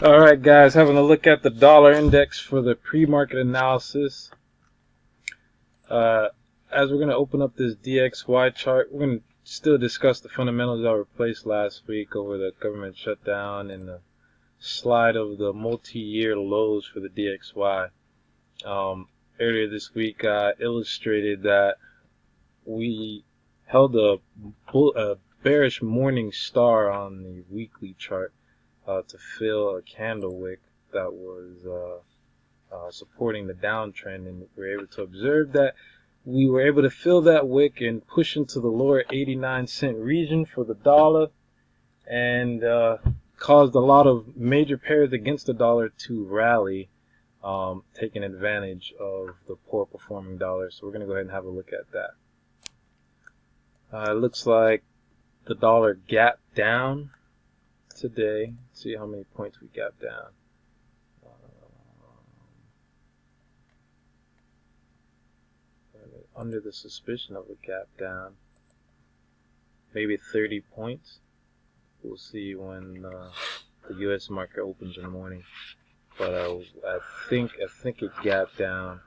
All right, guys, having a look at the dollar index for the pre-market analysis. As we're going to open up this DXY chart, we're going to still discuss the fundamentals that were placed last week over the government shutdown and the slide of the multi-year lows for the DXY. Earlier this week, I illustrated that we held a bearish morning star on the weekly chart to fill a candle wick that was supporting the downtrend, and we were able to observe that we were able to fill that wick and push into the lower 89-cent region for the dollar, and caused a lot of major pairs against the dollar to rally, taking advantage of the poor performing dollar. So we're going to go ahead and have a look at that. It looks like the dollar gapped down today. Let's see how many points we gapped down. Under the suspicion of a gap down, maybe 30 points. We'll see when the U.S. market opens in the morning. But I think it gapped down